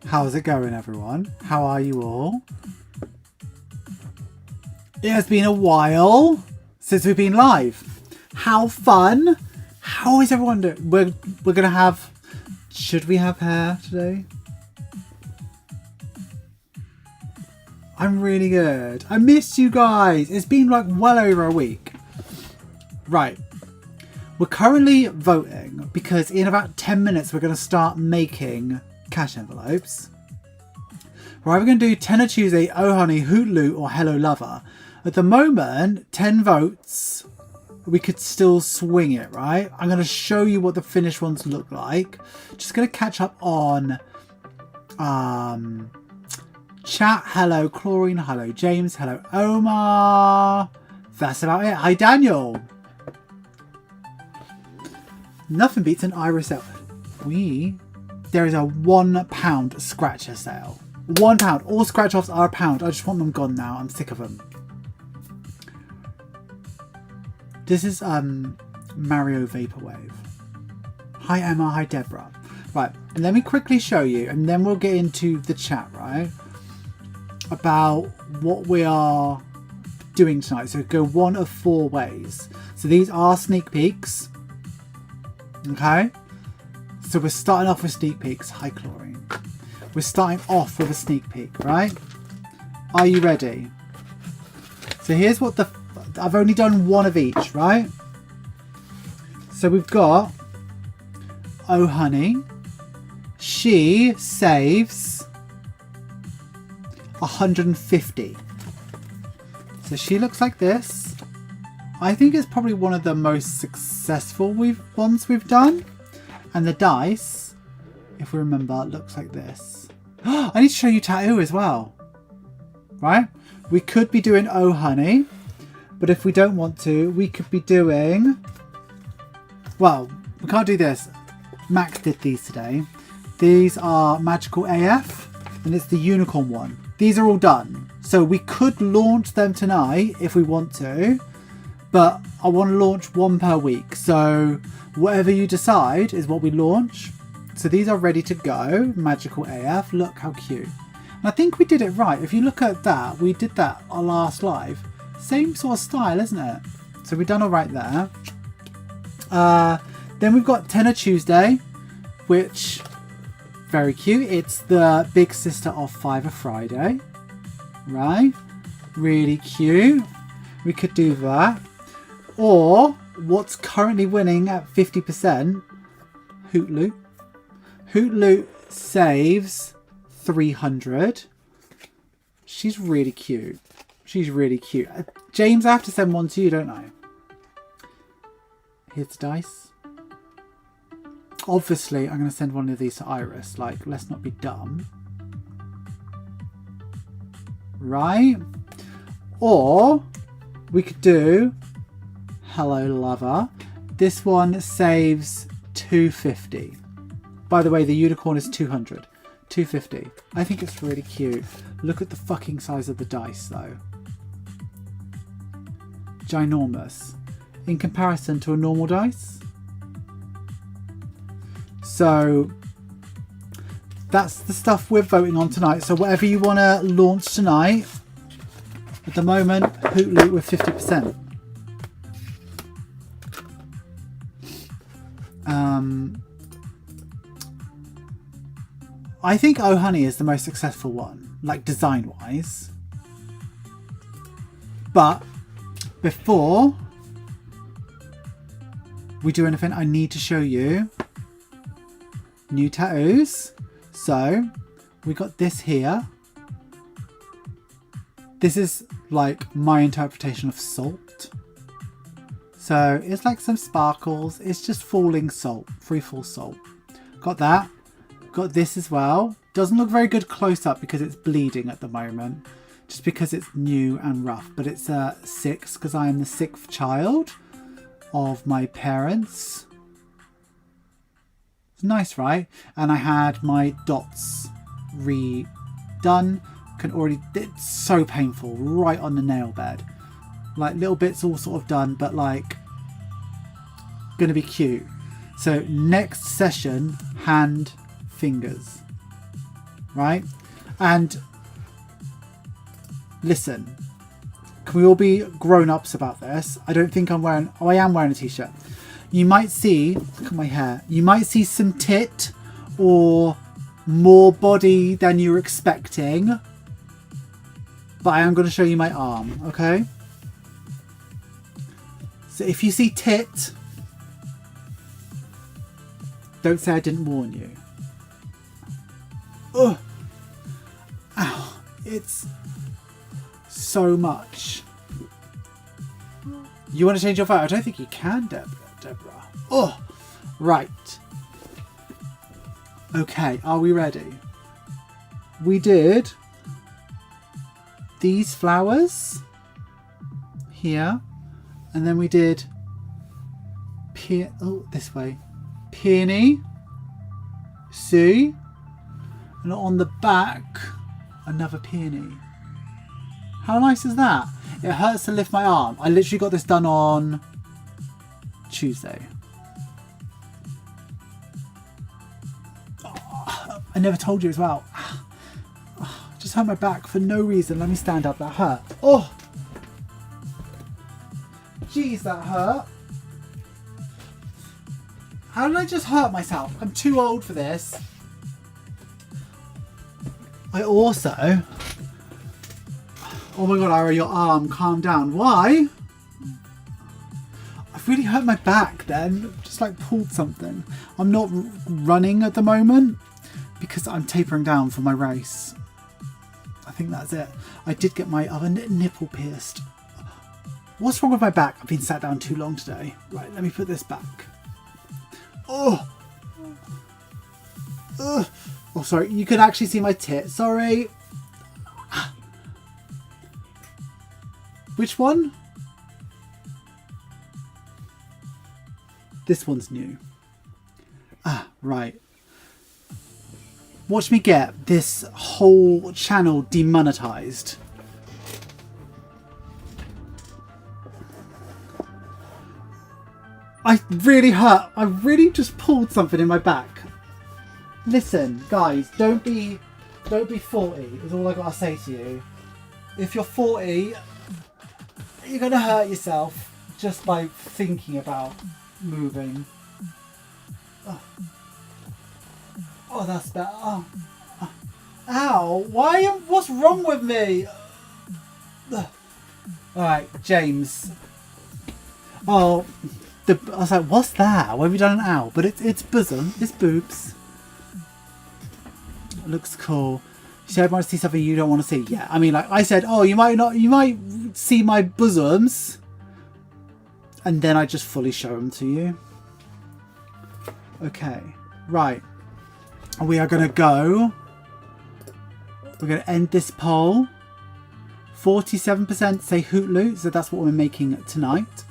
How's it going, everyone? How are you all? It has been a while since we've been live. How fun! How is everyone doing? We're gonna have... Should we have hair today? I'm really good. I missed you guys. It's been like well over a week. Right. We're currently voting because in about 10 minutes we're going to start making cash envelopes. We're either going to do Tenner Tuesday, Oh Honey, Hoot Loot or Hello Lover. At the moment, 10 votes, we could still swing it, right? I'm going to show you what the finished ones look like. Just going to catch up on chat. Hello Chlorine, hello James, hello Omar. That's about it. Hi Daniel. Nothing beats an Iris sale. There is a £1 scratcher sale. £1. All scratch offs are £1. I just want them gone now. I'm sick of them. This is Mario Vaporwave. Hi Emma, hi Deborah. Right, let me quickly show you and then we'll get into the chat, right? About what we are doing tonight. So go one of 4 ways. So these are sneak peeks. Okay, so we're starting off with sneak peeks. Hi Chlorine. We're starting off with a sneak peek, right? Are you ready? So here's what I've only done one of each, right? So we've got Oh Honey. She saves 150. So she looks like this. I think it's probably one of the most successful ones we've done. And the dice, if we remember, looks like this. I need to show you tattoo as well. Right? We could be doing Oh Honey. But if we don't want to, we could be doing... Well, we can't do this. Max did these today. These are Magical AF. And it's the unicorn one. These are all done. So we could launch them tonight if we want to. But I want to launch one per week. So whatever you decide is what we launch. So these are ready to go. Magical AF. Look how cute. And I think we did it right. If you look at that, we did that our last live. Same sort of style, isn't it? So we've done all right there. Then we've got Tenner Tuesday, which very cute. It's the big sister of Fiver Friday. Right? Really cute. We could do that. Or what's currently winning at 50%, Hoot Loot. Hoot Loot saves 300. She's really cute. She's really cute. James, I have to send one to you, don't I? Here's the dice. Obviously, I'm going to send one of these to Iris. Like, let's not be dumb. Right? Or we could do Hello Lover. This one saves 250. By the way, the unicorn is 200. 250. I think it's really cute. Look at the fucking size of the dice though. Ginormous. In comparison to a normal dice. So that's the stuff we're voting on tonight. So whatever you want to launch tonight. At the moment, Hoot Loot with 50%. I think Oh Honey is the most successful one, like design wise. But before we do anything, I need to show you new tattoos. So we got this here. This is like my interpretation of salt. So it's like some sparkles. It's just falling salt, free fall salt. Got that. Got this as well. Doesn't look very good close up because it's bleeding at the moment. Just because it's new and rough. But it's 6 because I am the 6th child of my parents. It's nice, right? And I had my dots redone. Can already, it's so painful, right on the nail bed. Like little bits all sort of done, but like gonna be cute. So next session, hand, fingers. right? And listen, can we all be grown-ups about this? I don't think I'm wearing... Oh, I am wearing a t-shirt. You might see... Look at my hair. You might see some tit or more body than you're expecting. But I am going to show you my arm, okay? So if you see tit, don't say I didn't warn you. Ugh. Ow. It's so much. You want to change your vote? I don't think you can, Deborah. Oh, right. Okay, are we ready? We did these flowers here, and then we did this way, peony, see, and on the back another peony. How nice is that? It hurts to lift my arm. I literally got this done on Tuesday. Oh, I never told you as well. Oh, just hurt my back for no reason. Let me stand up. That hurt. Oh, jeez, that hurt. How did I just hurt myself? I'm too old for this. I also... Oh my god, Ira, your arm, calm down. Why? I've really hurt my back then. Just like pulled something. I'm not running at the moment because I'm tapering down for my race. I think that's it. I did get my other nipple pierced. What's wrong with my back? I've been sat down too long today. Right, let me put this back. Oh! Ugh. Oh, sorry. You can actually see my tit. Sorry. Which one? This one's new. Ah, right. Watch me get this whole channel demonetized. I really hurt. I really just pulled something in my back. Listen, guys, don't be 40 is all I gotta say to you. If you're 40, you're gonna hurt yourself just by thinking about moving. Oh, that's better. Oh. Ow! What's wrong with me? Alright, James. Oh, I was like, what's that? Why have you done an owl? But it's bosom. It's boobs. It looks cool. You said I might see something you don't want to see. Yeah, I mean, like I said, oh, you might see my bosoms, and then I just fully show them to you. Okay, right. We are gonna go. We're gonna end this poll. 47% say Hoot Loot, so that's what we're making tonight.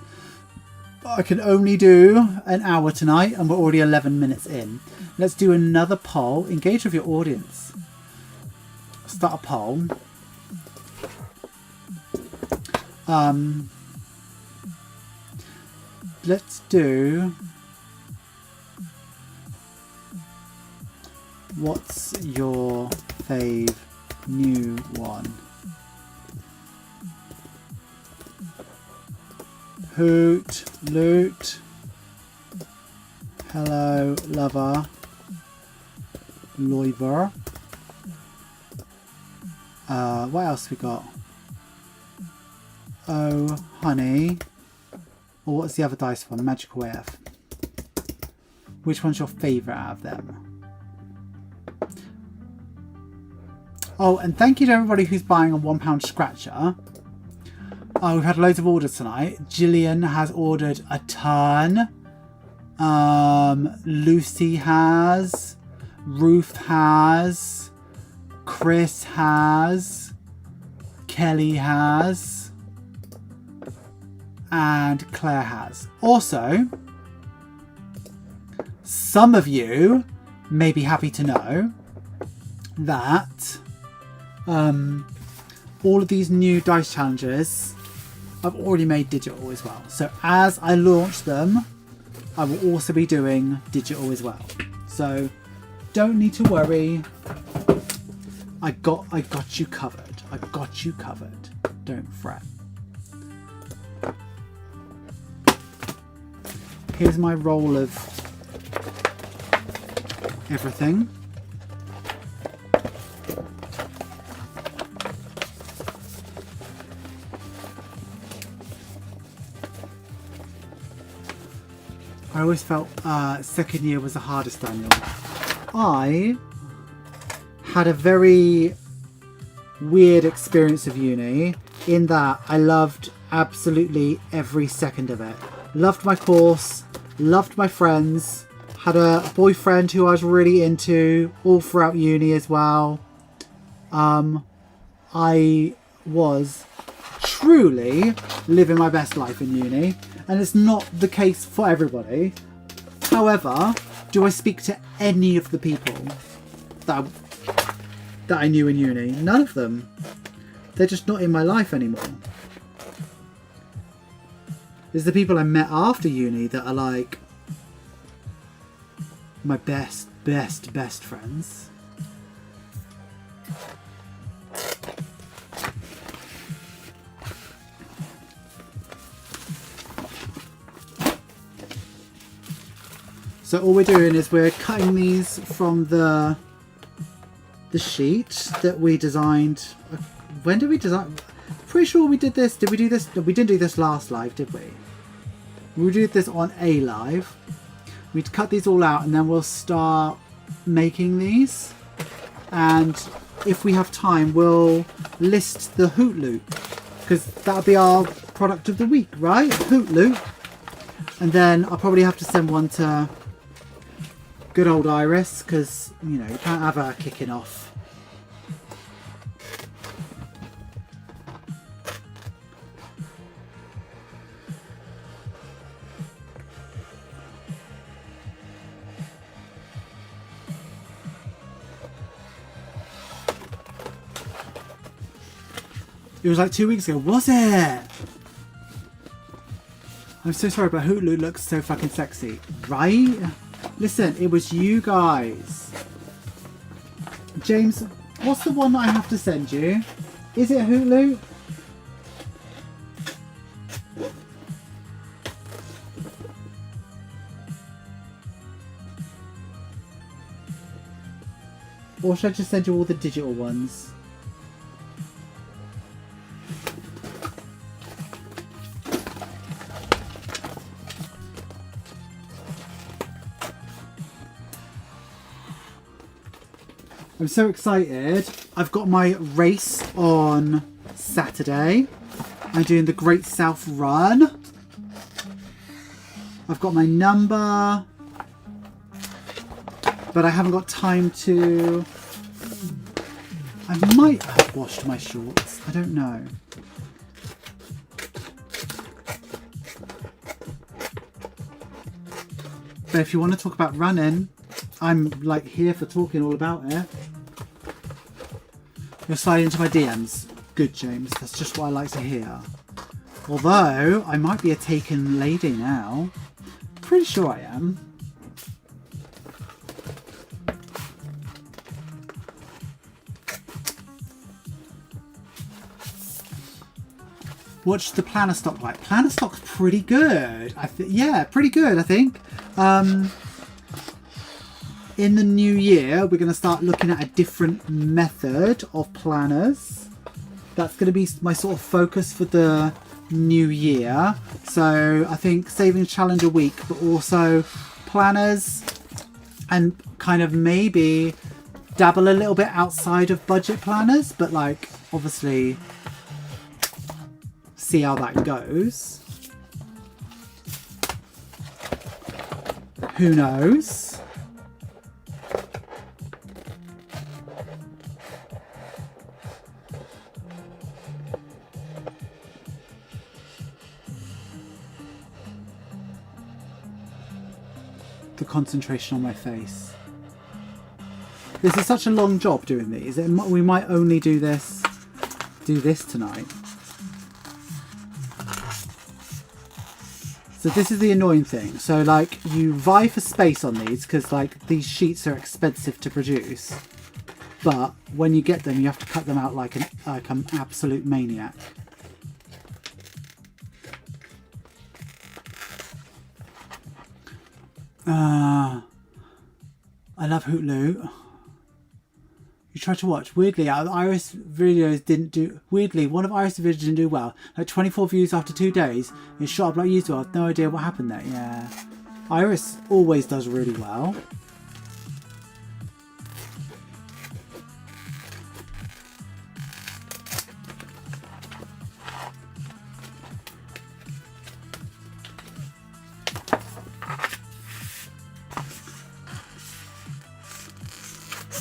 I can only do an hour tonight, and we're already 11 minutes in. Let's do another poll. Engage with your audience. Start a poll. Let's do... What's your fave new one? Hoot, Loot, Hello, Lover, Loiver. What else we got? Oh, Honey. Or what's the other dice one? Magical AF. Which one's your favourite out of them? Oh, and thank you to everybody who's buying a £1 scratcher. Oh, we've had loads of orders tonight. Gillian has ordered a ton. Lucy has. Ruth has. Chris has. Kelly has. And Claire has. Also, some of you may be happy to know that all of these new dice challenges I've already made digital as well. So as I launch them, I will also be doing digital as well. So don't need to worry. I got you covered. I got you covered. Don't fret. Here's my roll of everything. I always felt second year was the hardest, Daniel. I had a very weird experience of uni in that I loved absolutely every second of it. Loved my course, loved my friends, had a boyfriend who I was really into all throughout uni as well. I was truly living my best life in uni, and it's not the case for everybody. However, do I speak to any of the people that I knew in uni? None of them. They're just not in my life anymore. There's the people I met after uni that are like my best friends. So all we're doing is we're cutting these from the sheet that we designed. When did we design? Pretty sure we did this. Did we do this? We didn't do this last live, did we? We did this on a live. We'd cut these all out and then we'll start making these. And if we have time, we'll list the Hoot Loop, because that'll be our product of the week, right? Hoot Loop. And then I'll probably have to send one to good old Iris, because, you know, you can't have her kicking off. It was like 2 weeks ago, was it? I'm so sorry, but Hoot Loop looks so fucking sexy, right? Listen, it was you guys. James, what's the one that I have to send you? Is it Hoot Loop? Or should I just send you all the digital ones? I'm so excited. I've got my race on Saturday. I'm doing the Great South Run. I've got my number, but I haven't got time to... I might have washed my shorts. I don't know. But if you want to talk about running, I'm like here for talking all about it. You're sliding into my DMs. Good, James. That's just what I like to hear. Although, I might be a taken lady now. Pretty sure I am. What's the planner stock like? Planner stock's pretty good. Yeah, pretty good, I think. In the new year, we're going to start looking at a different method of planners. That's going to be my sort of focus for the new year. So I think saving challenge a week, but also planners, and kind of maybe dabble a little bit outside of budget planners, but like obviously see how that goes. Who knows? The concentration on my face. This is such a long job doing these. We might only do this tonight. So this is the annoying thing. So like you vie for space on these because like these sheets are expensive to produce. but when you get them, you have to cut them out like an absolute maniac. I love Hulu. You tried to watch. Weirdly, Iris videos didn't do... Weirdly, one of Iris' videos didn't do well. Like 24 views after 2 days. It shot up like usual. I have no idea what happened there. Yeah. Iris always does really well.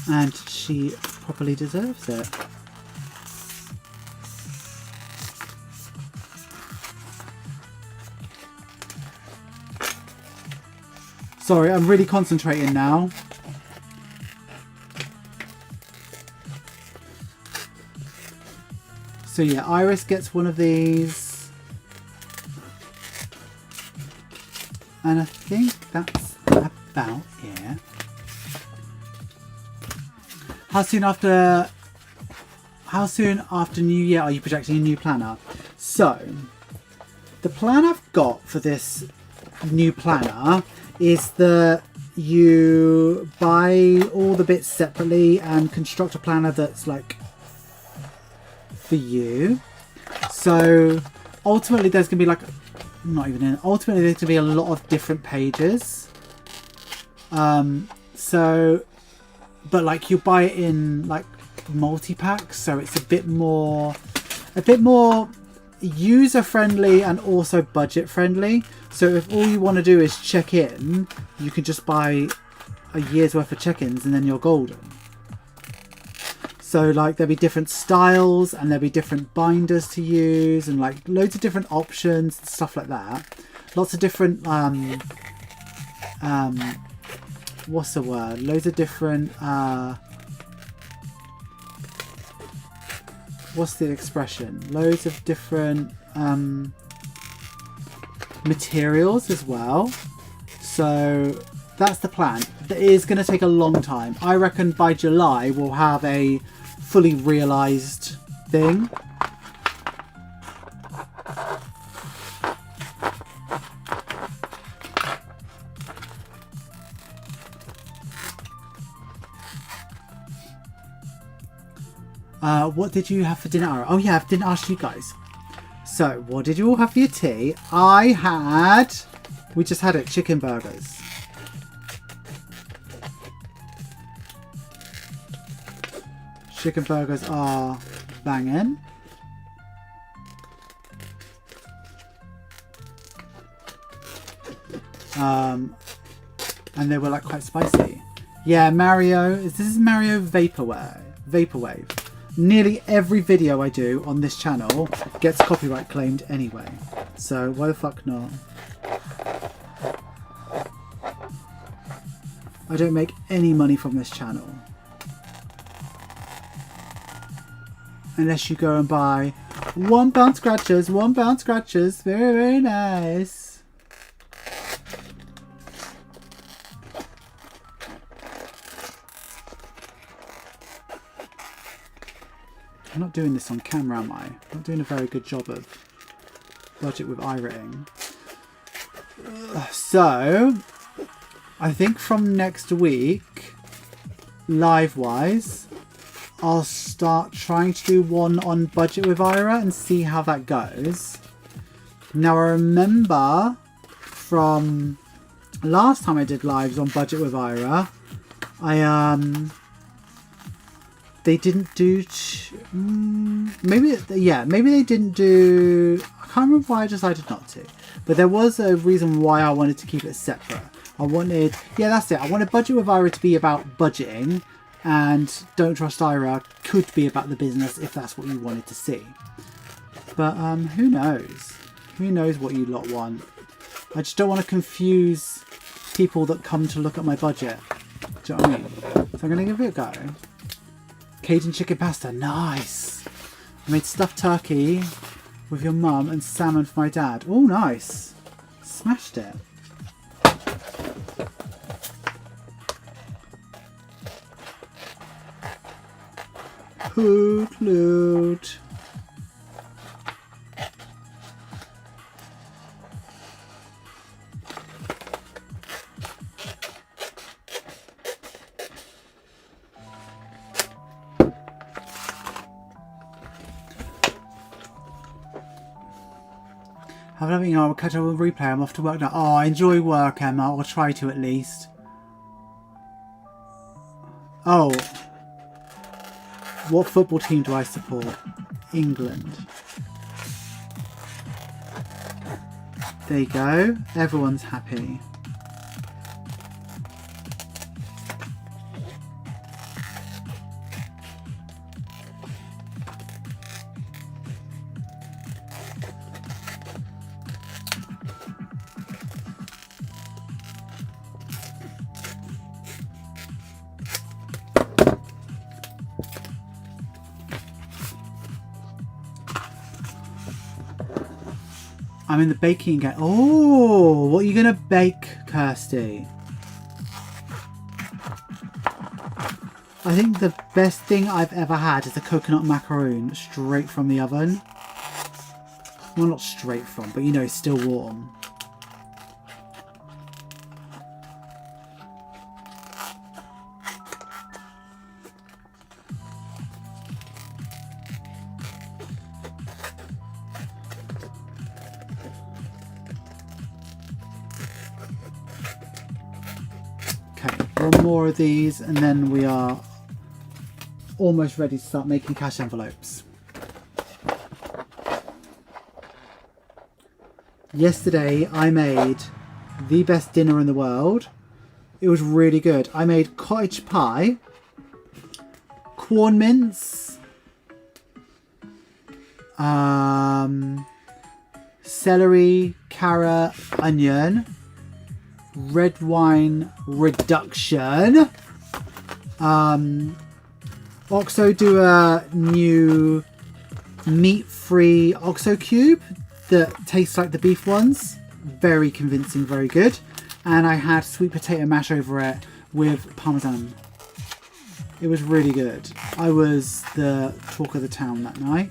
And she properly deserves it. Sorry, I'm really concentrating now. So yeah, Iris gets one of these. And I think that's about it. How soon after New Year are you projecting a new planner? So, the plan I've got for this new planner is that you buy all the bits separately and construct a planner that's like for you. So, ultimately there's going to be like, ultimately there's going to be a lot of different pages. But like you buy it in like multi-packs, so it's a bit more user friendly and also budget friendly. So if all you want to do is check in, you can just buy a year's worth of check-ins and then you're golden. So like there'll be different styles and there'll be different binders to use and like loads of different options and stuff like that. Lots of different what's the word? Loads of different what's the expression? Loads of different materials as well. So that's the plan. It is going to take a long time. I reckon by July we'll have a fully realised thing. What did you have for dinner, Ara? Oh yeah, I didn't ask you guys. So, what did you all have for your tea? We just had it, chicken burgers. Chicken burgers are banging. And they were like quite spicy. Yeah, Mario. This is Mario Vaporwave. Nearly every video I do on this channel gets copyright claimed anyway. So why the fuck not? I don't make any money from this channel. Unless you go and buy £1 scratchers, £1 scratchers. Very, very nice. I'm not doing this on camera, am I? I'm not doing a very good job of budget with iRating. So, I think from next week, live-wise, I'll start trying to do one on budget with Ira and see how that goes. Now, I remember from last time I did lives on budget with Ira, they didn't do... maybe they didn't do... I can't remember why I decided not to. But there was a reason why I wanted to keep it separate. I wanted... Yeah, that's it. I wanted Budget with Ira to be about budgeting. And Don't Trust Ira could be about the business if that's what you wanted to see. But who knows? Who knows what you lot want? I just don't want to confuse people that come to look at my budget. Do you know what I mean? So I'm going to give it a go. Cajun chicken pasta, nice. I made stuffed turkey with your mum and salmon for my dad. Oh, nice. Smashed it. conclude. Have a lovely I'll catch up with replay. I'm off to work now. Oh, I enjoy work, Emma. I'll try to at least. Oh. What football team do I support? England. There you go. Everyone's happy. I'm in the baking game. Oh, what are you going to bake, Kirsty? I think the best thing I've ever had is a coconut macaroon straight from the oven. Well, not straight from, but you know, still warm. One more of these and then we are almost ready to start making cash envelopes. Yesterday I made the best dinner in the world. It was really good. I made cottage pie, corn mince, celery, carrot, onion, red wine reduction. Oxo do a new meat-free Oxo cube that tastes like the beef ones. Very convincing, very good. And I had sweet potato mash over it with parmesan. It was really good. I was the talk of the town that night.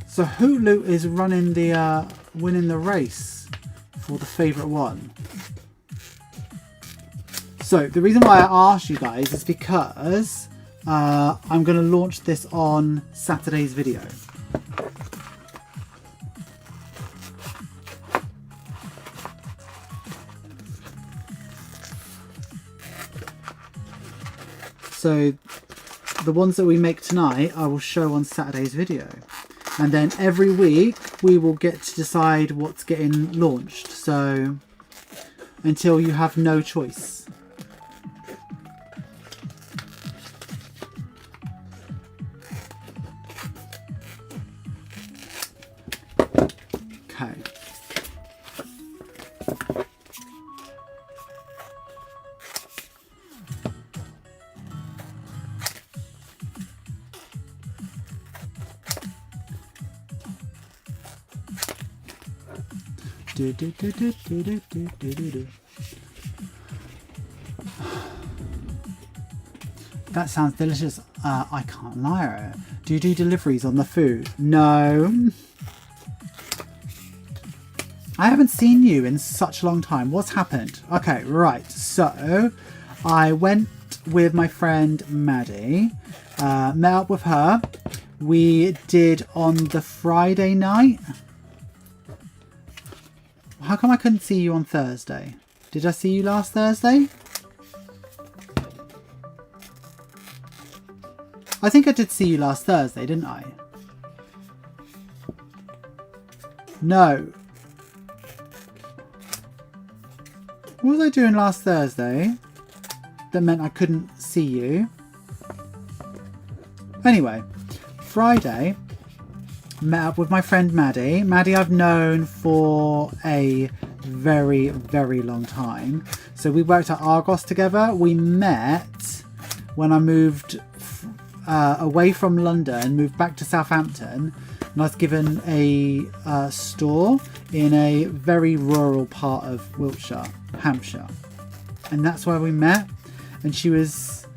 So Hootloot is running the winning the race for the favourite one. So the reason why I asked you guys is because I'm going to launch this on Saturday's video. So the ones that we make tonight I will show on Saturday's video. And then every week we will get to decide what's getting launched. So until you have no choice. Okay. That sounds delicious. I can't lie. Do you do deliveries on the food? No. I haven't seen you in such a long time. What's happened? Okay, right. So I went with my friend Maddie. Met up with her. We did on the Friday night. How come I couldn't see you on Thursday? Did I see you last Thursday? I think I did see you last Thursday, didn't I? No. What was I doing last Thursday that meant I couldn't see you? Anyway, Friday, met up with my friend Maddie. Maddie I've known for a very, very long time. So we worked at Argos together. We met when I moved away from London, moved back to Southampton, and I was given a store in a very rural part of Wiltshire, Hampshire. And that's where we met. And she was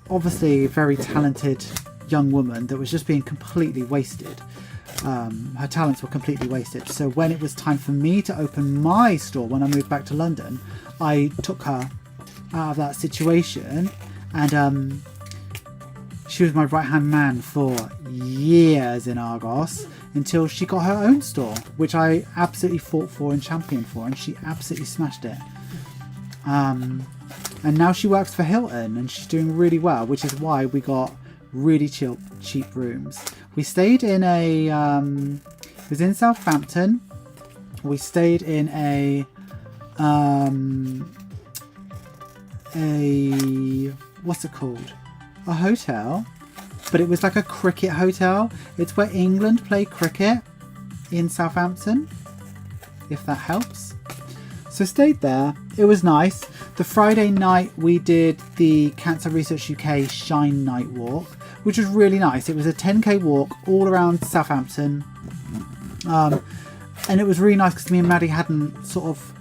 obviously a very talented young woman that was just being completely wasted. Her talents were completely wasted. So when it was time for me to open my store, when I moved back to London, I took her out of that situation, and she was my right-hand man for years in Argos until she got her own store, which I absolutely fought for and championed for, and she absolutely smashed it. And now she works for Hilton, and she's doing really well, which is why we got really cheap rooms. We stayed in it was in Southampton. We stayed in a what's it called? A hotel, but it was like a cricket hotel. It's where England play cricket in Southampton, if that helps. So stayed there. It was nice. The Friday night we did the Cancer Research UK Shine Night Walk, which was really nice. It was a 10k walk all around Southampton, and it was really nice because me and Maddie hadn't sort of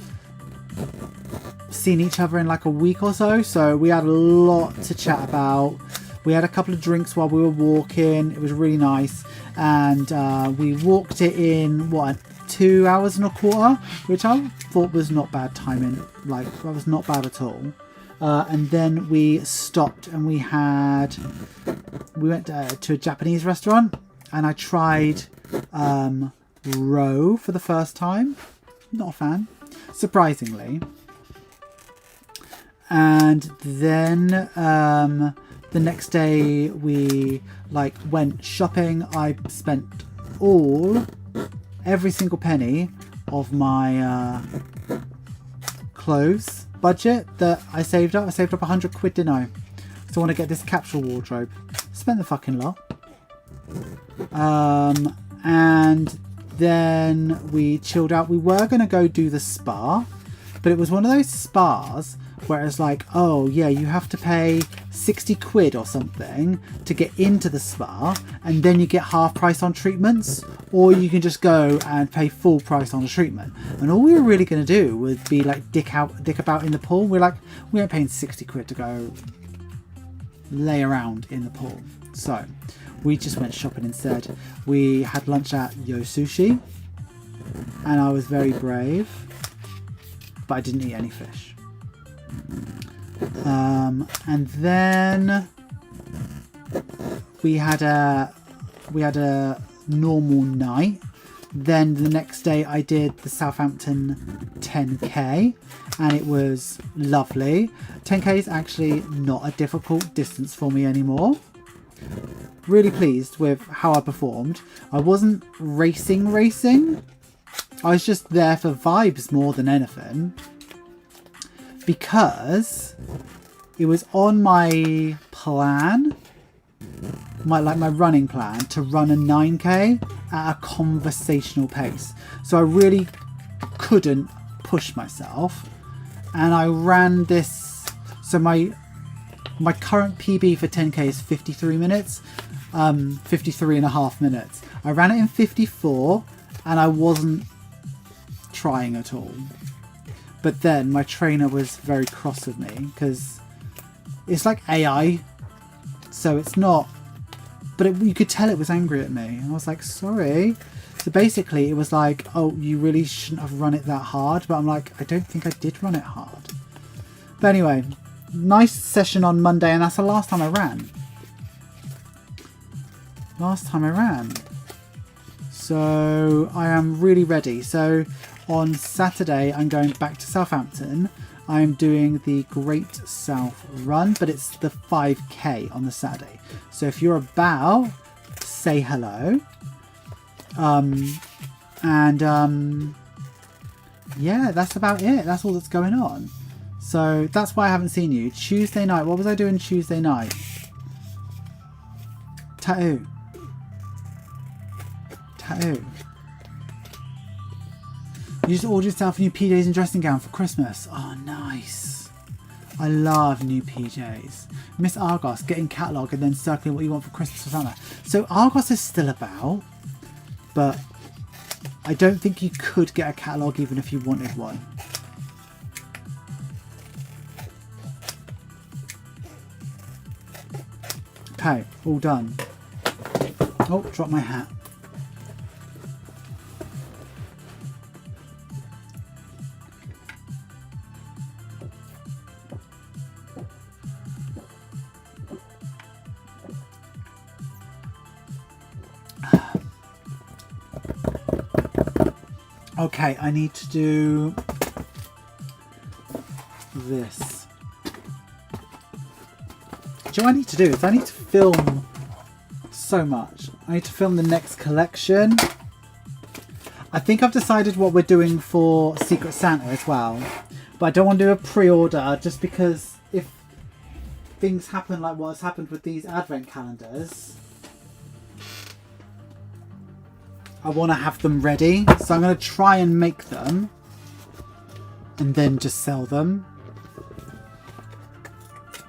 seen each other in like a week or so we had a lot to chat about. We had a couple of drinks while we were walking. It was really nice, and we walked it in 2 hours and a quarter, which I thought was not bad timing. Like, that was not bad at all. And then we stopped and we went to a Japanese restaurant, and I tried roe for the first time. Not a fan, surprisingly. And then the next day we went shopping. I spent every single penny of my clothes budget that I saved up. I saved up 100 quid, didn't I? So I want to get this capsule wardrobe. Spent the fucking lot. And then we chilled out. We were going to go do the spa, but it was one of those spas where it's like, oh yeah, you have to pay 60 quid or something to get into the spa, and then you get half price on treatments, or you can just go and pay full price on the treatment. And all we were really going to do would be like dick about in the pool. We're like, we ain't paying 60 quid to go lay around in the pool. So we just went shopping instead. We had lunch at Yo Sushi, and I was very brave, but I didn't eat any fish. And then we had a normal night. Then the next day I did the Southampton 10k, and it was lovely. 10k is actually not a difficult distance for me anymore. Really pleased with how I performed. I wasn't racing. I was just there for vibes more than anything, because it was on my plan, my running plan, to run a 9k at a conversational pace. So I really couldn't push myself, and I ran this. So my current PB for 10k is 53 minutes, 53 and a half minutes. I ran it in 54, and I wasn't trying at all. But then my trainer was very cross with me, because it's like AI, so it's not, but you could tell it was angry at me. I was like, sorry. So basically it was like, oh, you really shouldn't have run it that hard. But I'm like, I don't think I did run it hard. But anyway, nice session on Monday, and that's the last time I ran. So I am really ready. So on Saturday, I'm going back to Southampton. I'm doing the Great South Run, but it's the 5k on the Saturday. So if you're about, say hello. Yeah, that's about it. That's all that's going on. So that's why I haven't seen you. Tuesday night. What was I doing Tuesday night? Tattoo. You just ordered yourself a new PJs and dressing gown for Christmas. Oh, nice. I love new PJs. Miss Argos, getting catalogue and then circling what you want for Christmas or something. So Argos is still about, but I don't think you could get a catalogue even if you wanted one. Okay, all done. Oh, dropped my hat. Okay, I need to do this. So what I need to do is I need to film so much. I need to film the next collection. I think I've decided what we're doing for Secret Santa as well. But I don't want to do a pre-order just because if things happen like what has happened with these advent calendars, I want to have them ready. So I'm going to try and make them and then just sell them.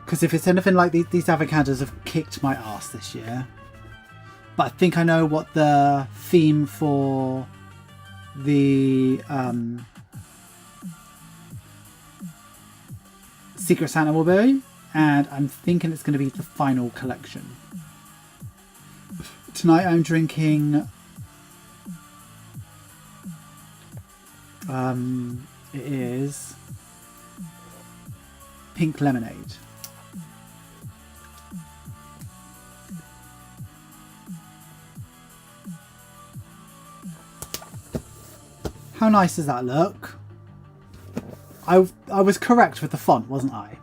Because if it's anything like these advent calendars have kicked my ass this year. But I think I know what the theme for the Secret Santa will be. And I'm thinking it's going to be the final collection. Tonight I'm drinking... it is pink lemonade. How nice does that look? I was correct with the font, wasn't I?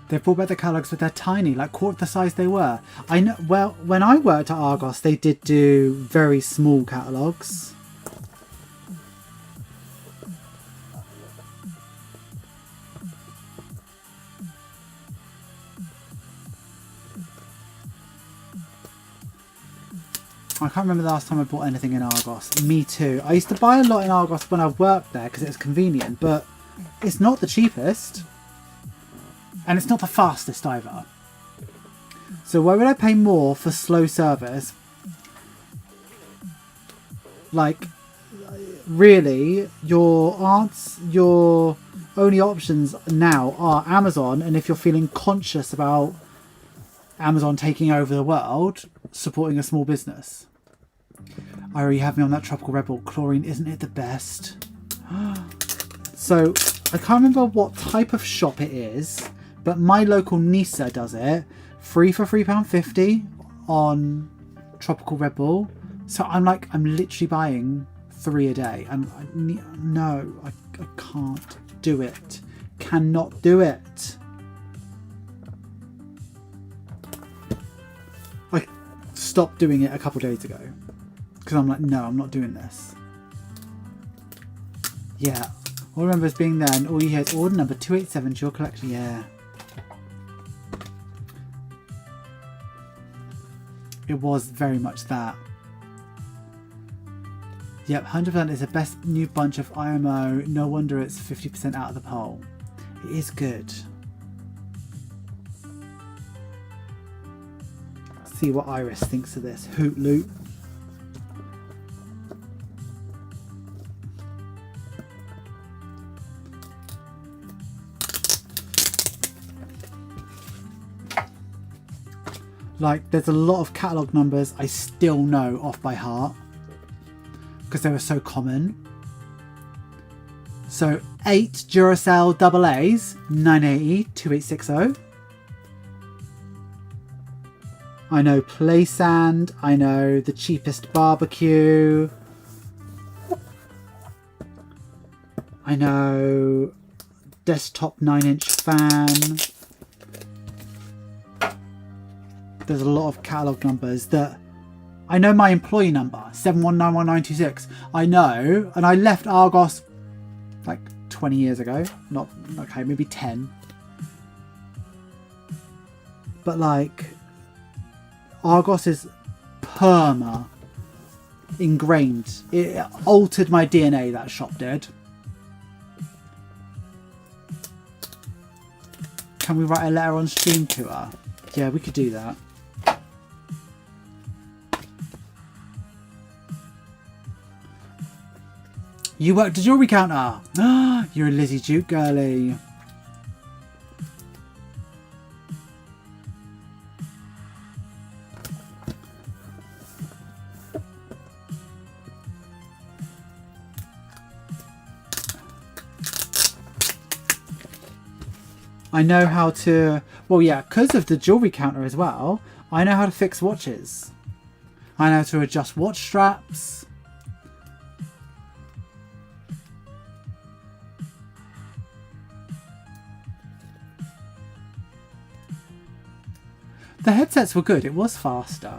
They've brought back the catalogues, but they're tiny, like quarter the size they were. I know. Well, when I worked at Argos, they did do very small catalogues. I can't remember the last time I bought anything in Argos. Me too. I used to buy a lot in Argos when I worked there because it's convenient, but it's not the cheapest. And it's not the fastest either. So why would I pay more for slow service? Like, really, your only options now are Amazon, and if you're feeling conscious about Amazon taking over the world, supporting a small business. I already have me on that Tropical Red Bull. Chlorine, isn't it the best? So, I can't remember what type of shop it is, but my local Nisa does it. Free for £3.50 on Tropical Red Bull. So I'm literally buying 3 a day. And I can't do it. Cannot do it. I stopped doing it a couple days ago. Because I'm like, no, I'm not doing this. Yeah. All I remember is being there and all you hear is order number 287 to your collection. Yeah. It was very much that. Yep, 100% is the best new bunch of IMO. No wonder it's 50% out of the poll. It is good. Let's see what Iris thinks of this. Hoot Loot. Like, there's a lot of catalogue numbers I still know off by heart because they were so common. So 8 Duracell AA's, 980, 2860. I know Play Sand. I know The Cheapest Barbecue. I know Desktop 9-inch Fan. There's a lot of catalogue numbers that I know. My employee number 7191926 I know, and I left Argos like 20 years ago, not okay, maybe 10, but like Argos is perma ingrained. It altered my DNA, that shop did. Can we write a letter on stream to her? Yeah, we could do that. You worked a jewellery counter! Ah, you're a Lizzie Duke girly. I know how to... Well, yeah, because of the jewellery counter as well, I know how to fix watches. I know how to adjust watch straps. The headsets were good. It was faster.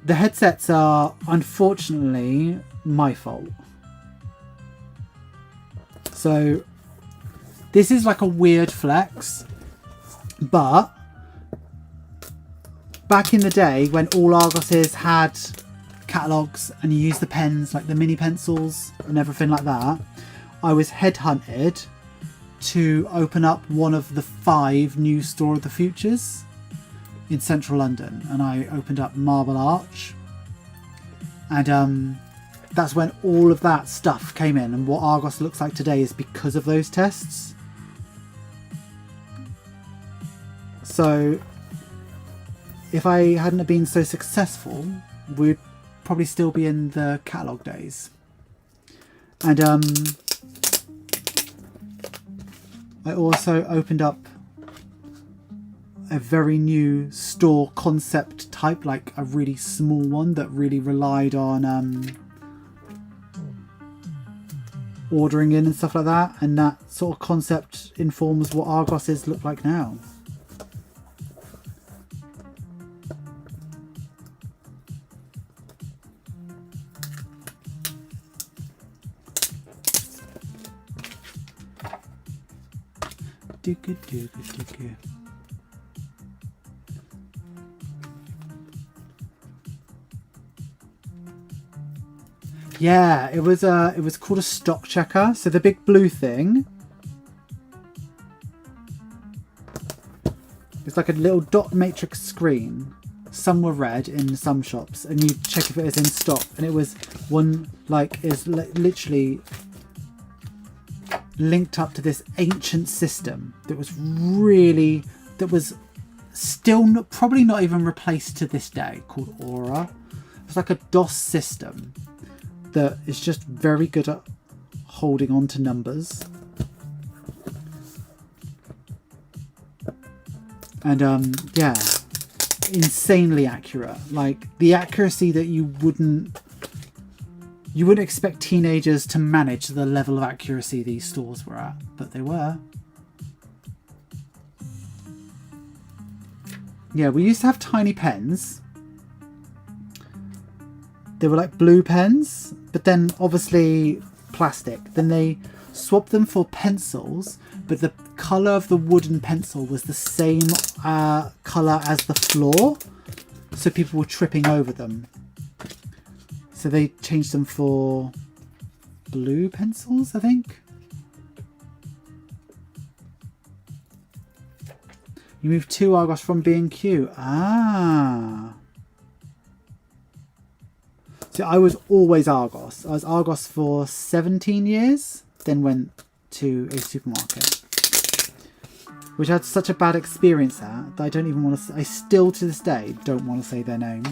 The headsets are, unfortunately, my fault. So, this is like a weird flex, but back in the day when all Argoses had catalogues and you used the pens, like the mini pencils and everything like that, I was headhunted to open up one of the 5 new Store of the Futures in central London, and I opened up Marble Arch, and that's when all of that stuff came in, and what Argos looks like today is because of those tests. So if I hadn't have been so successful, we'd probably still be in the catalogue days. And I also opened up a very new store concept type, like a really small one that really relied on ordering in and stuff like that, and that sort of concept informs what Argoses look like now. Yeah, it was called a stock checker. So the big blue thing, it's like a little dot matrix screen. Some were red in some shops, and you check if it is in stock. And it was one like is literally linked up to this ancient system that was still probably not even replaced to this day, called Aura. It's like a DOS system that is just very good at holding on to numbers. And yeah, insanely accurate. Like the accuracy that you wouldn't expect teenagers to manage the level of accuracy these stores were at, but they were. Yeah, we used to have tiny pens. They were like blue pens, but then obviously plastic. Then they swapped them for pencils, but the colour of the wooden pencil was the same colour as the floor, so people were tripping over them. So they changed them for blue pencils, I think. You moved to Argos from B&Q. Ah. So I was always Argos. I was Argos for 17 years, then went to a supermarket, which I had such a bad experience at that I don't even want to. I still to this day don't want to say their name.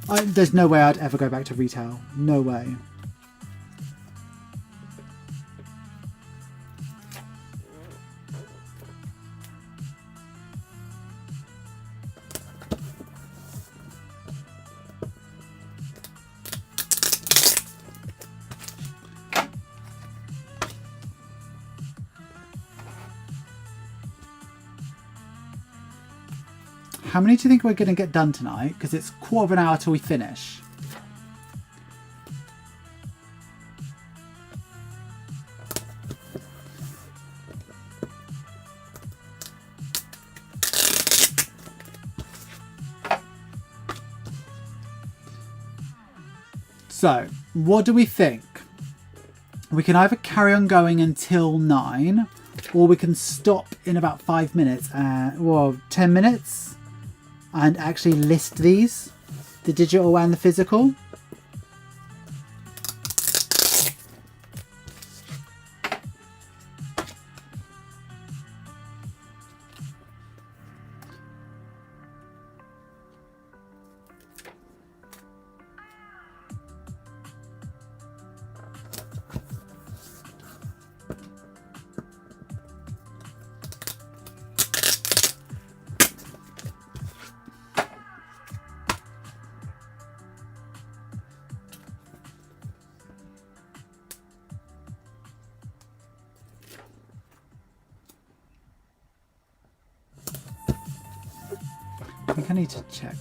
There's no way I'd ever go back to retail. No way. How many do you think we're going to get done tonight? Because it's 1/4 hour till we finish. So, what do we think? We can either carry on going until 9, or we can stop in about 5 minutes, well, 10 minutes, and actually list these, the digital and the physical. I think I need to check.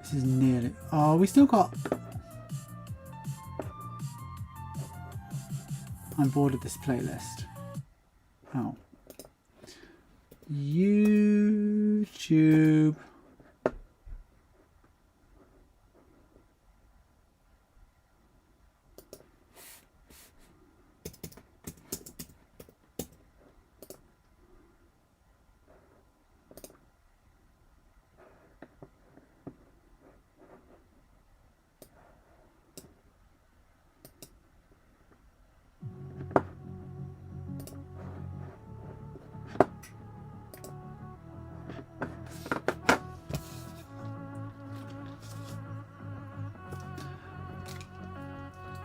This is nearly... Oh, we still got... I'm bored of this playlist. Oh. YouTube.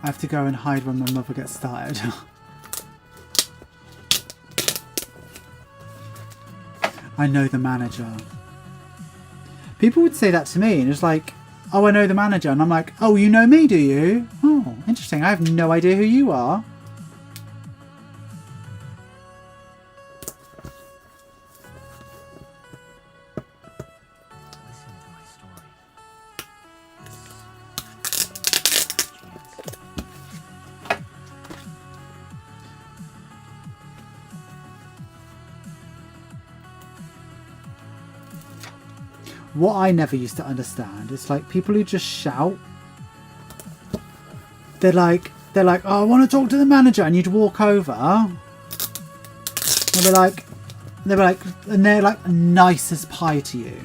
I have to go and hide when my mother gets started. I know the manager. People would say that to me, and it's like, oh, I know the manager. And I'm like, oh, you know me, do you? Oh, interesting. I have no idea who you are. What I never used to understand is like people who just shout. They're like, oh, I want to talk to the manager, and you'd walk over. And they're like, nice as pie to you,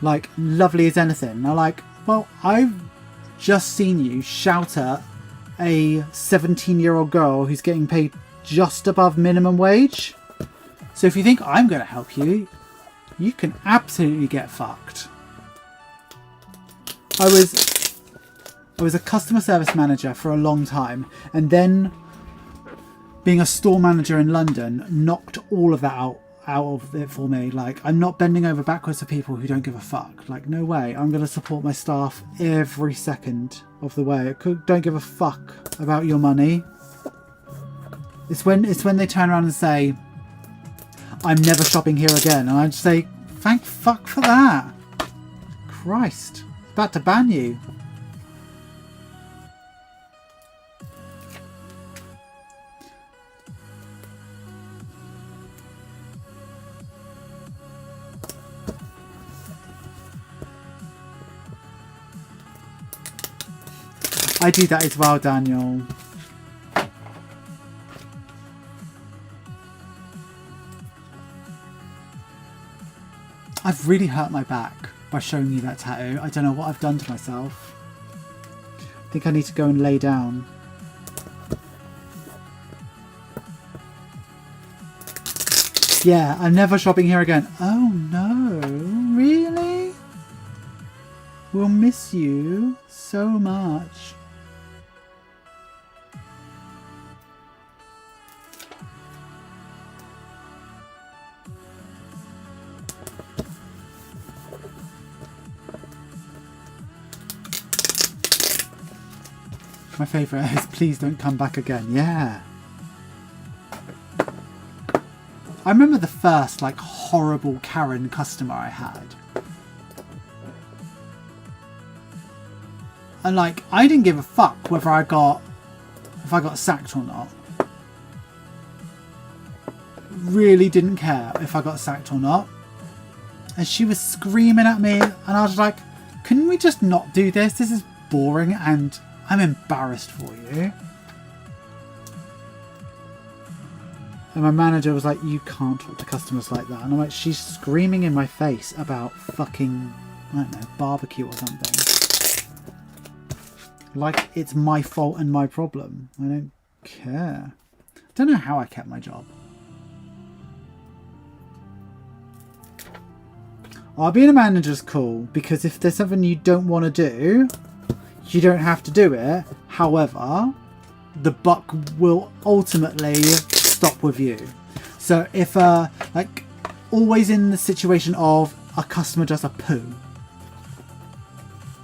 like lovely as anything. And they're like, well, I've just seen you shout at a 17-year-old girl who's getting paid just above minimum wage. So if you think I'm going to help you, you can absolutely get fucked. I was a customer service manager for a long time, and then being a store manager in London knocked all of that out of it for me. Like, I'm not bending over backwards for people who don't give a fuck. Like, no way. I'm going to support my staff every second of the way. Don't give a fuck about your money. It's when they turn around and say, I'm never shopping here again. And I just say, thank fuck for that. Christ. It's about to ban you. I do that as well, Daniel. I've really hurt my back by showing you that tattoo. I don't know what I've done to myself. I think I need to go and lay down. Yeah, I'm never shopping here again. Oh no, really? We'll miss you so much. My favourite is please don't come back again. Yeah. I remember the first like horrible Karen customer I had. And like I didn't give a fuck whether if I got sacked or not. Really didn't care if I got sacked or not. and she was screaming at me, and I was like, couldn't we just not do this? This is boring and I'm embarrassed for you. And my manager was like, you can't talk to customers like that. And I'm like, she's screaming in my face about fucking, I don't know, barbecue or something. Like it's my fault and my problem. I don't care. I don't know how I kept my job. Being a manager's cool because if there's something you don't want to do, you don't have to do it. However, the buck will ultimately stop with you. So if like always in the situation of a customer does a poo,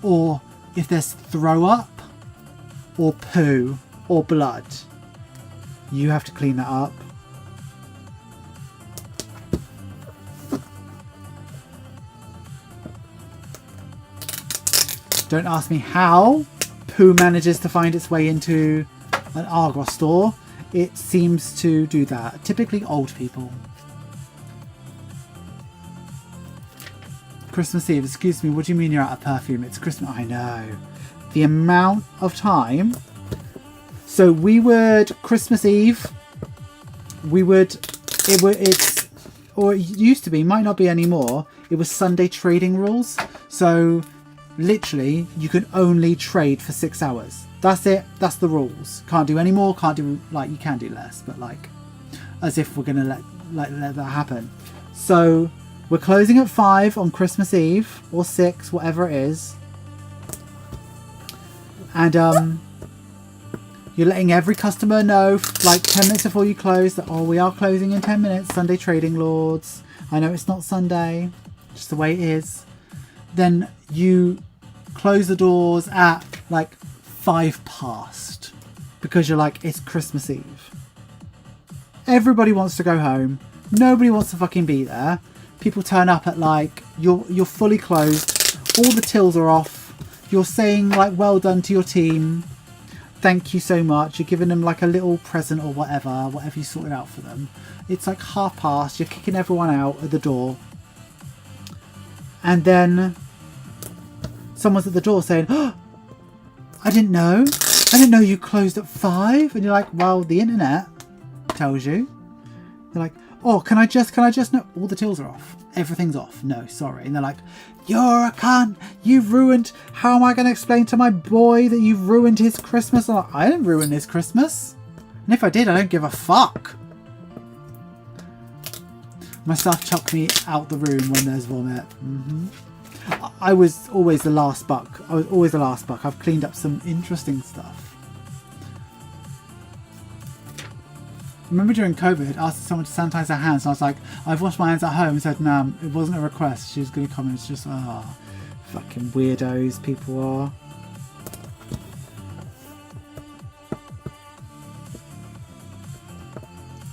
or if there's throw up or poo or blood, you have to clean that up. Don't ask me how poo manages to find its way into an Argos store. It seems to do that. Typically old people. Christmas Eve. Excuse me, what do you mean you're out of perfume? It's Christmas. I know. The amount of time. So we would, Christmas Eve, we would, it's, or it used to be, might not be anymore. It was Sunday trading rules. So literally, you can only trade for 6 hours. That's it. That's the rules. Can't do any more. Can't do, like, you can do less, but like, as if we're gonna let that happen. So we're closing at 5 on Christmas Eve or 6, whatever it is, and you're letting every customer know, like 10 minutes before you close, that we are closing in 10 minutes. Sunday trading lords. I know it's not Sunday, just the way it is. Then you close the doors at like 5 past because you're like, it's Christmas Eve. Everybody wants to go home. Nobody wants to fucking be there. People turn up at like, you're fully closed. All the tills are off. You're saying like, well done to your team. Thank you so much. You're giving them like a little present or whatever you sorted out for them. It's like 1/2 You're kicking everyone out at the door. And then someone's at the door saying, oh, I didn't know you closed at 5. And you're like, well, the internet tells you. They're like, oh, can I just know? All the tills are off. Everything's off. No, sorry. And they're like, you're a cunt. You've ruined. How am I going to explain to my boy that you've ruined his Christmas? I'm like, I didn't ruin his Christmas. And if I did, I don't give a fuck. My staff chuck me out the room when there's vomit. I was always the last buck. I've cleaned up some interesting stuff. I remember during COVID, I asked someone to sanitize their hands, and I was like, I've washed my hands at home. And said, no, it wasn't a request. She was going to come, and it's just, fucking weirdos people are.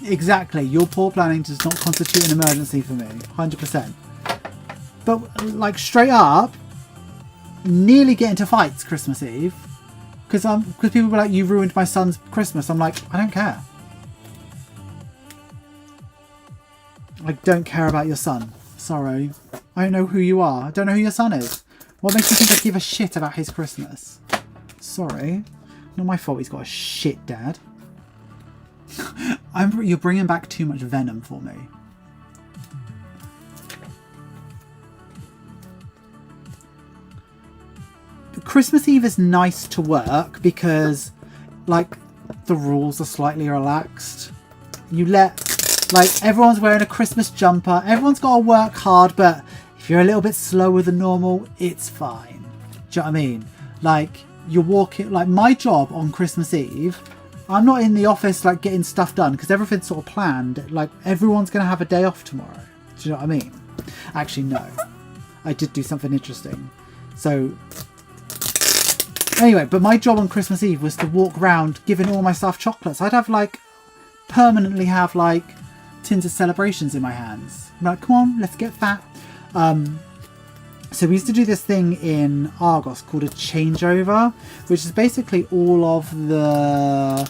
Exactly. Your poor planning does not constitute an emergency for me. 100%. But like straight up, nearly get into fights Christmas Eve because people were like, you ruined my son's Christmas. I'm like, I don't care. I don't care about your son. Sorry. I don't know who you are. I don't know who your son is. What makes you think I give a shit about his Christmas? Sorry. Not my fault he's got a shit dad. You're bringing back too much venom for me. Christmas Eve is nice to work because like the rules are slightly relaxed. You let, like, everyone's wearing a Christmas jumper. Everyone's got to work hard, but if you're a little bit slower than normal, it's fine. Do you know what I mean? Like, you're walking, like my job on Christmas Eve, I'm not in the office like getting stuff done because everything's sort of planned. Like, everyone's going to have a day off tomorrow. Do you know what I mean? Actually, no. I did do something interesting. So anyway, but my job on Christmas Eve was to walk around giving all my staff chocolates. I'd have like, permanently have like tins of celebrations in my hands. I'm like, come on, let's get fat. So we used to do this thing in Argos called a changeover, which is basically all of the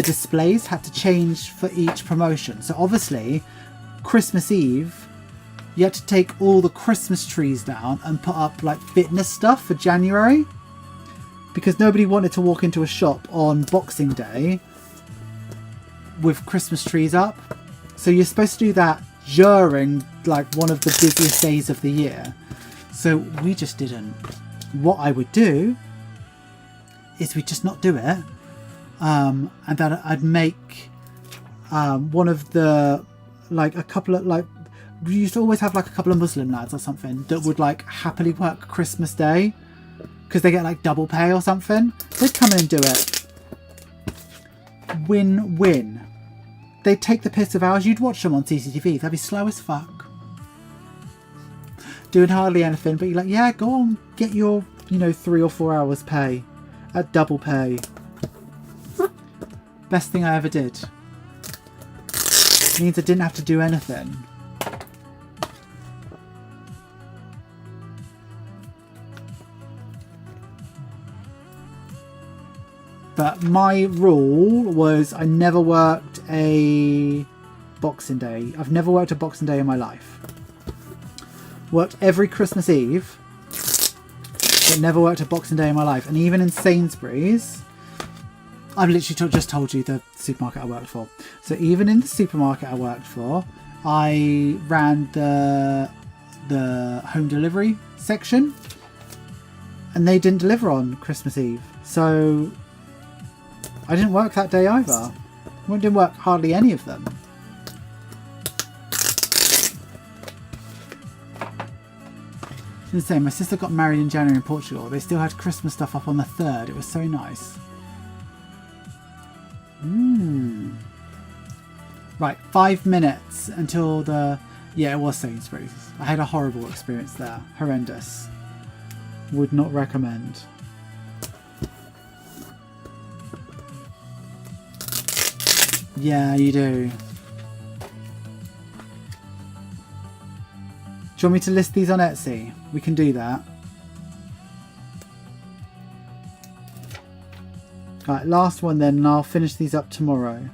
displays had to change for each promotion. So obviously, Christmas Eve, you had to take all the Christmas trees down and put up like fitness stuff for January. Because nobody wanted to walk into a shop on Boxing Day with Christmas trees up. So you're supposed to do that during like one of the busiest days of the year. So we just didn't. What I would do is we'd just not do it. And that I'd make one of the, like a couple of, like, we used to always have like a couple of Muslim lads or something that would like happily work Christmas Day. Because they get like double pay or something. They'd come in and do it. Win-win. They'd take the piss of ours. You'd watch them on CCTV. They'd be slow as fuck. Doing hardly anything. But you're like, yeah, go on. Get your, 3 or 4 hours pay. At double pay. Best thing I ever did. It means I didn't have to do anything. But my rule was I never worked a Boxing Day. I've never worked a Boxing Day in my life. Worked every Christmas Eve, but never worked a Boxing Day in my life. And even in Sainsbury's, I've literally just told you the supermarket I worked for. So even in the supermarket I worked for, I ran the home delivery section, and they didn't deliver on Christmas Eve. So I didn't work that day either. I didn't work hardly any of them. It's insane. My sister got married in January in Portugal. They still had Christmas stuff up on the 3rd. It was so nice. Right, 5 minutes until the... Yeah, it was Sainsbury's. I had a horrible experience there. Horrendous. Would not recommend. Yeah, you do. Do you want me to list these on Etsy? We can do that. Right, last one then, and I'll finish these up tomorrow.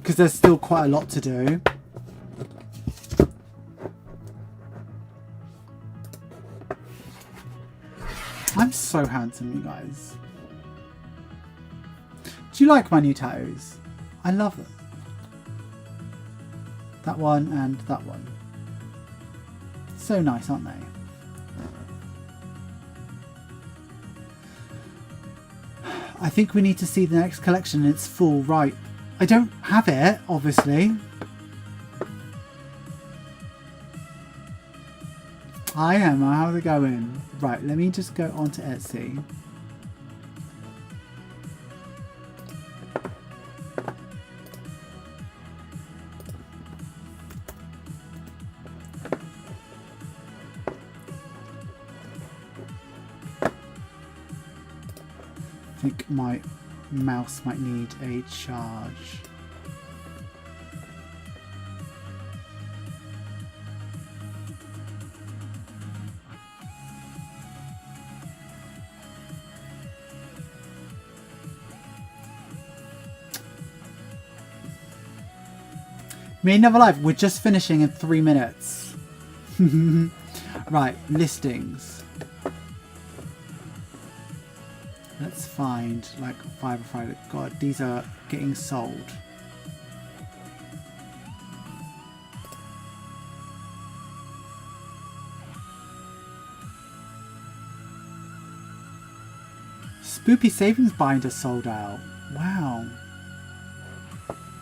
Because there's still quite a lot to do. I'm so handsome, you guys. Do you like my new tattoos? I love them. That one and that one. So nice, aren't they? I think we need to see the next collection in its full right. I don't have it, obviously. Hi Emma, how's it going? Right, let me just go onto Etsy. I think my mouse might need a charge. Me and Never Live, we're just finishing in 3 minutes. Right, listings. Let's find like Fiverr Friday. God, these are getting sold. Spoopy Savings Binder sold out. Wow.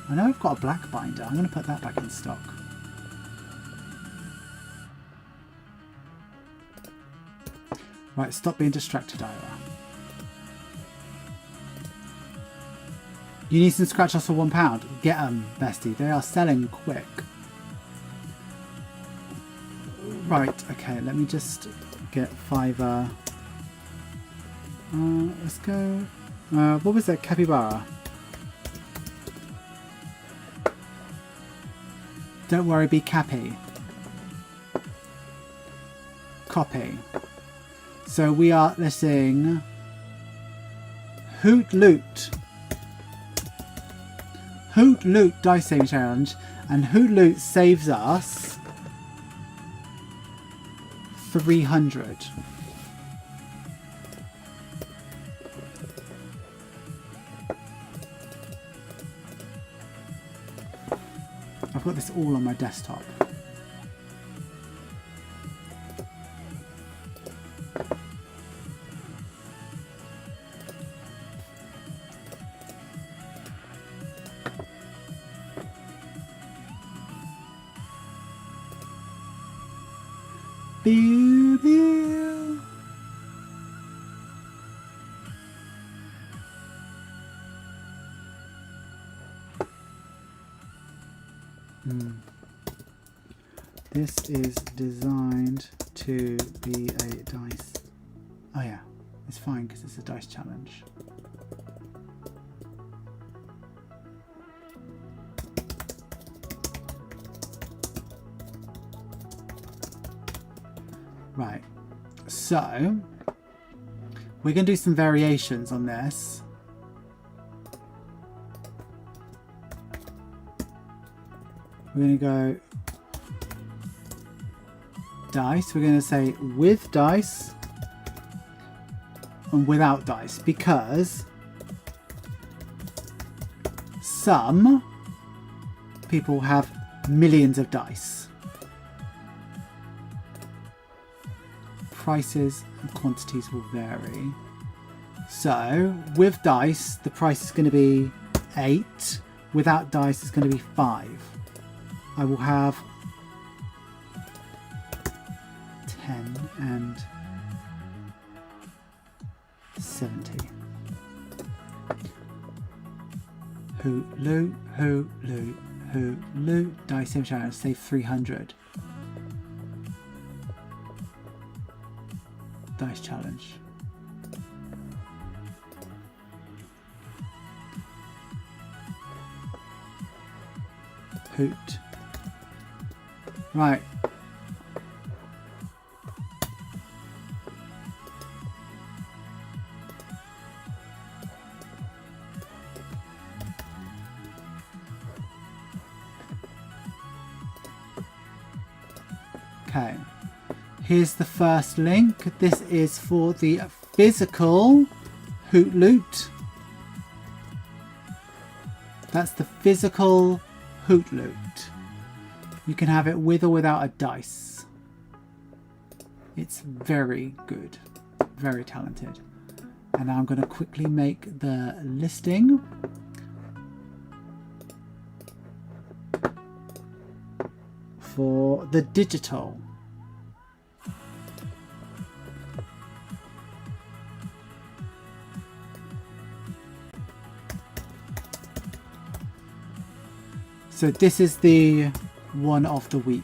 I know I've got a black binder. I'm going to put that back in stock. Right, stop being distracted, Ira. You need some scratch offs for £1. Get them, bestie. They are selling quick. Right, okay, let me just get Fiverr. Let's go. What was that? Capybara. Don't worry, be Cappy. Copy. So we are listing Hoot Loot. Hoot Loot dice saving challenge, and Hoot Loot saves us 300. I've got this all on my desktop. Pew, pew. This is designed to be a dice. Oh yeah, it's fine because it's a dice challenge. Right, so we're going to do some variations on this. We're going to go dice. We're going to say with dice and without dice, because some people have millions of dice. Prices and quantities will vary. So with dice, the price is going to be 8. Without dice, it's going to be 5. I will have 10 and 70. Hoot loot, hoot loot, hoot loot. Dice saving challenge, save 300. Dice challenge. Hoot. Right. Okay. Here's the first link. This is for the physical Hoot Loot. That's the physical Hoot Loot. You can have it with or without a dice. It's very good. Very talented. And now I'm going to quickly make the listing. For the digital. So this is the one of the week.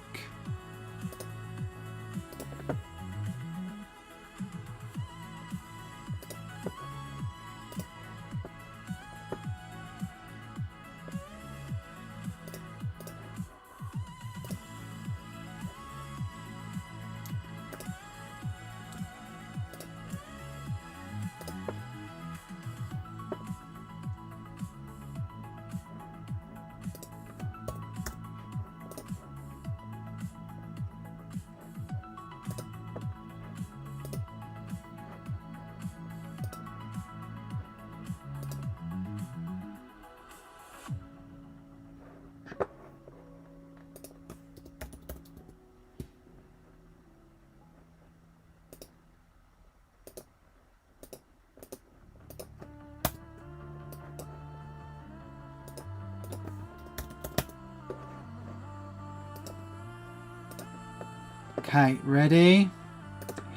Okay, ready?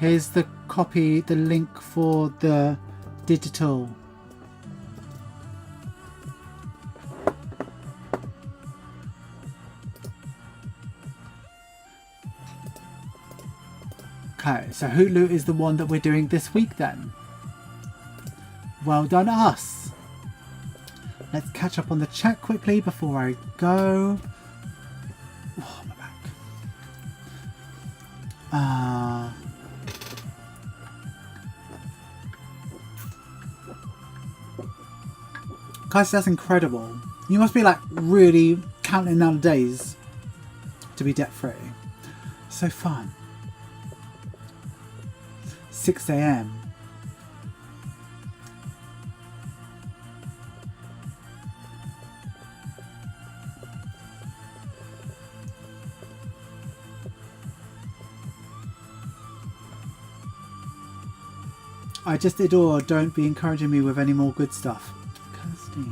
Here's the copy, the link for the digital. Okay, so Hoot Loot is the one that we're doing this week then. Well done us. Let's catch up on the chat quickly before I go. Oh, my back. Guys, that's incredible. You must be like really counting down the days to be debt free. So fun. 6 AM. I just adore. Don't be encouraging me with any more good stuff. Kirsty,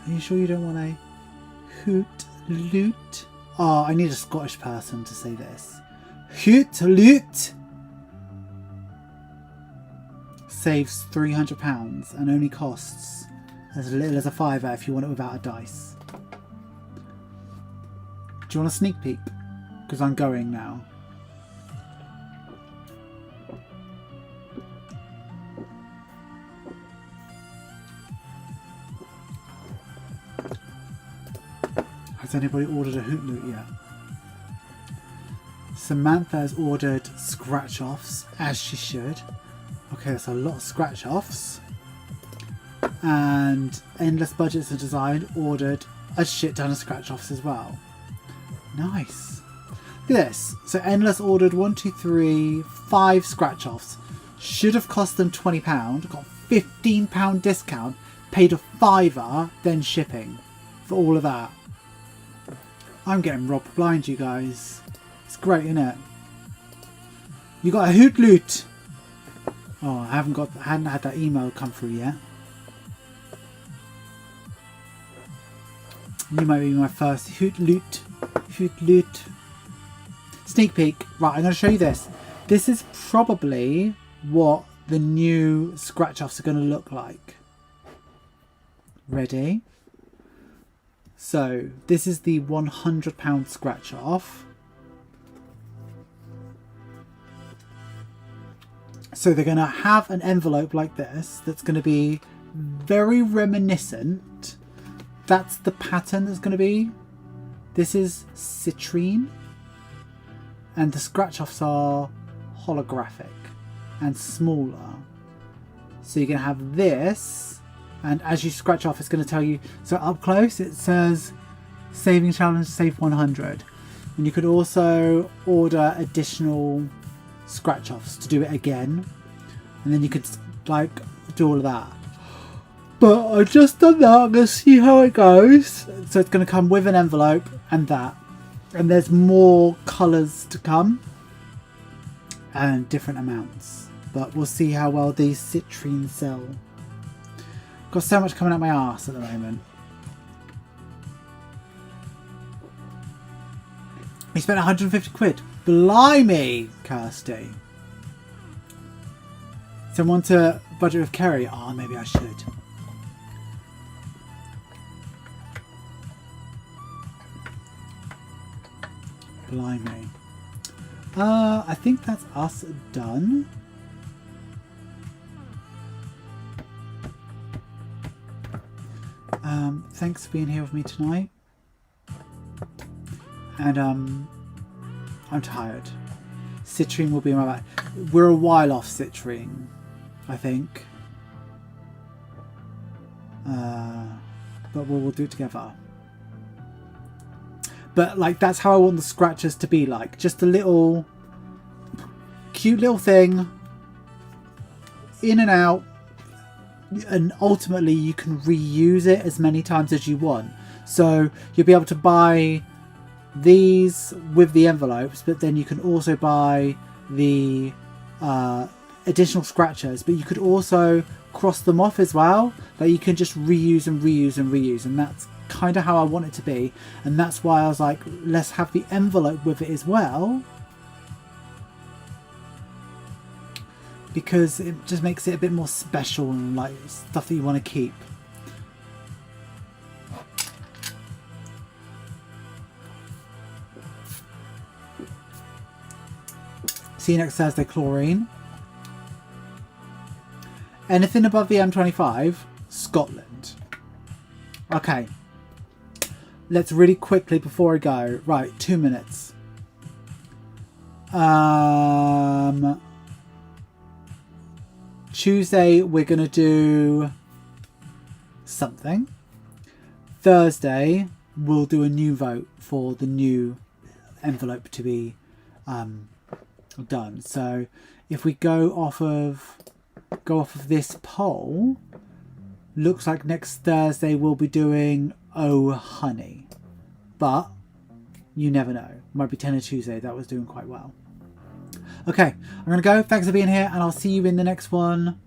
are you sure you don't want a hoot loot? Oh, I need a Scottish person to say this. Hoot loot saves £300 and only costs as little as a £5 if you want it without a dice. Do you want a sneak peek? Because I'm going now. Has anybody ordered a hoot loot yet? Samantha has ordered scratch offs, as she should. Okay, that's a lot of scratch offs. And Endless Budgets and Design ordered a shit ton of scratch offs as well. Nice. Look at this. So Endless ordered 1, 2, 3, 5 scratch offs. Should have cost them £20. Got £15 discount. Paid a £5, then shipping for all of that. I'm getting robbed blind, you guys. It's great, isn't it? You got a hoot loot. Oh, I hadn't had that email come through yet. You might be my first hoot loot. Hoot loot. Sneak peek. Right, I'm going to show you this. This is probably what the new scratch offs are going to look like. Ready? So this is the £100 scratch off. So they're going to have an envelope like this that's going to be very reminiscent. That's the pattern that's going to be. This is citrine. And the scratch offs are holographic and smaller. So you're going to have this. And as you scratch off, it's going to tell you. So up close, it says saving challenge, save 100. And you could also order additional scratch offs to do it again. And then you could like do all of that. But I've just done that. I'm going to see how it goes. So it's going to come with an envelope and that. And there's more colours to come. And different amounts. But we'll see how well these citrine sell. Got so much coming out my arse at the moment. We spent 150 quid. Blimey, Kirsty. Someone to budget with Kerry. Oh, maybe I should. Blimey. I think that's us done. Thanks for being here with me tonight. And I'm tired. Citrine will be in my back. We're a while off citrine, I think. But we'll do it together. But like that's how I want the scratches to be like. Just a little cute little thing. In and out. And ultimately you can reuse it as many times as you want. So you'll be able to buy these with the envelopes, but then you can also buy the additional scratchers, but you could also cross them off as well. That you can just reuse and reuse and reuse, and that's kind of how I want it to be. And that's why I was like, let's have the envelope with it as well, because it just makes it a bit more special and like stuff that you want to keep. See you next Thursday, Chlorine. Anything above the M25, Scotland. Okay. Let's really quickly before I go. Right, 2 minutes. Tuesday we're gonna do something. Thursday, we'll do a new vote for the new envelope to be done. So if we go off of this poll, looks like next Thursday we'll be doing Oh Honey, but you never know. Might be Tenor Tuesday. That was doing quite well. Okay, I'm gonna go. Thanks for being here, and I'll see you in the next one.